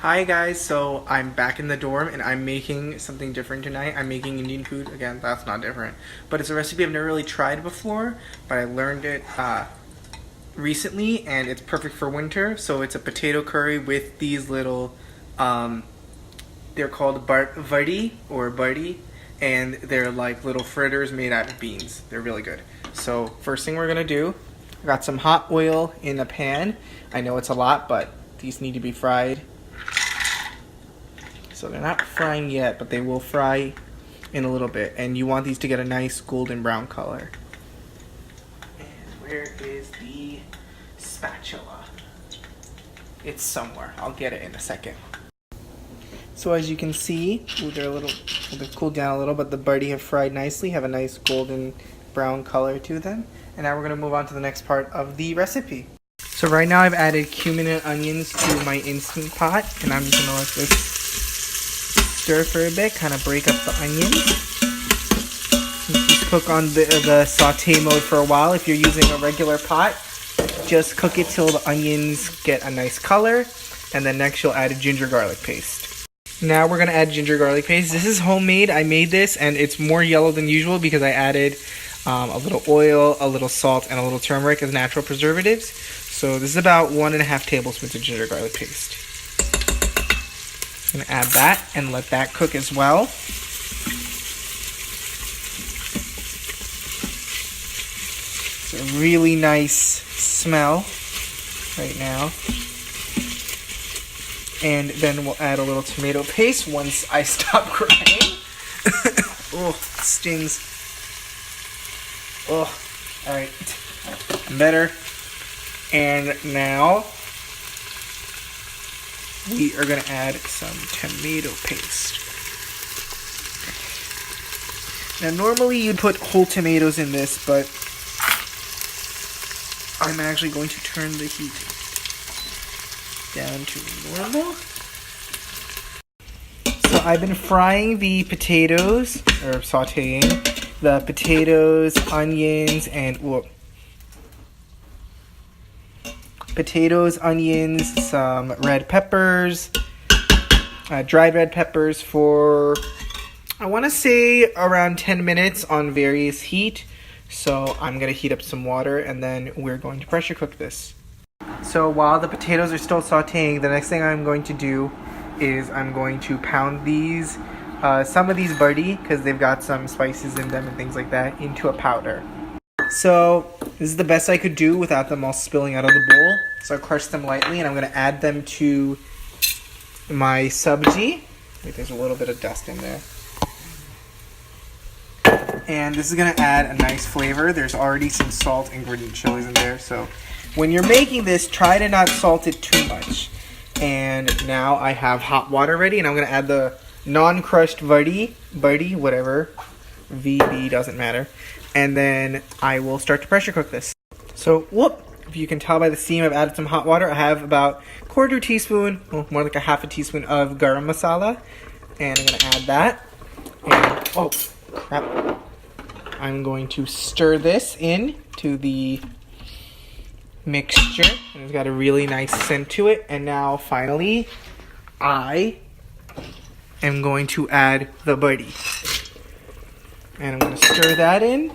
Hi guys, so I'm back in the dorm and I'm making something different tonight. I'm making Indian food. Again, that's not different. But it's a recipe I've never really tried before, but I learned it recently and it's perfect for winter. So it's a potato curry with these little, they're called vadi or buddy, and they're like little fritters made out of beans. They're really good. So first thing we're gonna do, I got some hot oil in a pan. I know it's a lot, but these need to be fried. So they're not frying yet, but they will fry in a little bit. And you want these to get a nice golden brown color. And where is the spatula? It's somewhere. I'll get it in a second. So as you can see, they're cooled down a little, but the birdie have fried nicely, have a nice golden brown color to them. And now we're going to move on to the next part of the recipe. So right now I've added cumin and onions to my Instant Pot, and I'm just going to let this stir for a bit, kind of break up the onions. Just cook on the saute mode for a while. If you're using a regular pot, just cook it till the onions get a nice color, and then next you'll add a ginger garlic paste. Now we're going to add ginger garlic paste. This is homemade. I made this, and it's more yellow than usual because I added a little oil, a little salt, and a little turmeric as natural preservatives. So this is about 1.5 tablespoons of ginger garlic paste. I'm going to add that and let that cook as well. It's a really nice smell right now. And then we'll add a little tomato paste once I stop crying. Oh, it stings. Oh, alright. Better. And now we are going to add some tomato paste. Now normally you'd put whole tomatoes in this, but I'm actually going to turn the heat down to normal. So I've been frying the potatoes, or sauteing the potatoes, onions, and some red peppers, dried red peppers for, I want to say, around 10 minutes on various heat. So I'm going to heat up some water and then we're going to pressure cook this. So while the potatoes are still sauteing, the next thing I'm going to do is I'm going to pound these, some of these badi, because they've got some spices in them and things like that, into a powder. So this is the best I could do without them all spilling out of the bowl. So I crushed them lightly and I'm going to add them to my sabji. Wait, there's a little bit of dust in there. And this is going to add a nice flavor. There's already some salt and green chilies in there. So when you're making this, try to not salt it too much. And now I have hot water ready and I'm going to add the non-crushed badi, whatever. VB doesn't matter. And then I will start to pressure cook this. So, if you can tell by the steam, I've added some hot water. I have about 1/4 teaspoon, more like a 1/2 teaspoon of garam masala. And I'm going to add that. And, oh, crap. I'm going to stir this in to the mixture. And it's got a really nice scent to it. And now, finally, I am going to add the badi. And I'm going to stir that in.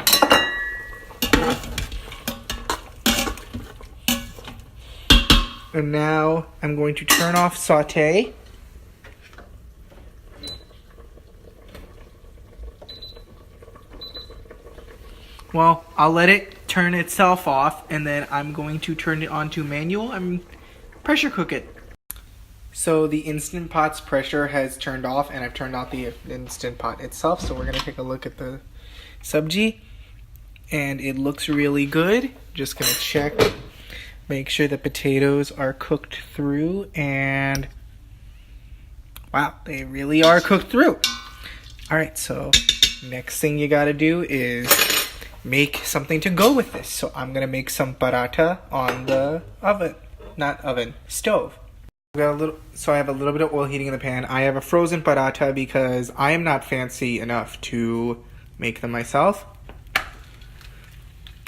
And now I'm going to turn off saute. Well, I'll let it turn itself off and then I'm going to turn it on to manual and pressure cook it. So the Instant Pot's pressure has turned off and I've turned off the Instant Pot itself. So we're going to take a look at the sabji and it looks really good. Just going to check, make sure the potatoes are cooked through, and wow, they really are cooked through. Alright, so next thing you got to do is make something to go with this. So I'm going to make some paratha on the stove. So I have a little bit of oil heating in the pan. I have a frozen paratha because I am not fancy enough to make them myself.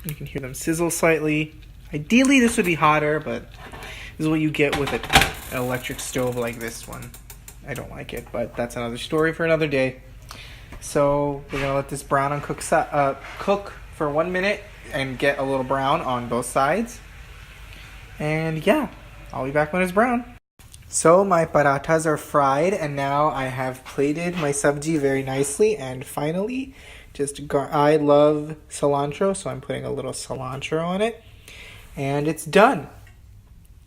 You can hear them sizzle slightly. Ideally this would be hotter, but this is what you get with it. an electric stove like this one. I don't like it, but that's another story for another day. So we're gonna let this brown and cook for 1 minute and get a little brown on both sides. And yeah, I'll be back when it's brown. So my parathas are fried, and now I have plated my sabji very nicely. And finally, I love cilantro, so I'm putting a little cilantro on it, and it's done.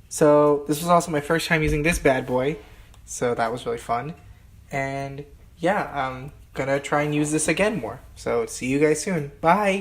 So this was also my first time using this bad boy, so that was really fun. And yeah, I'm gonna try and use this again more. So see you guys soon. Bye.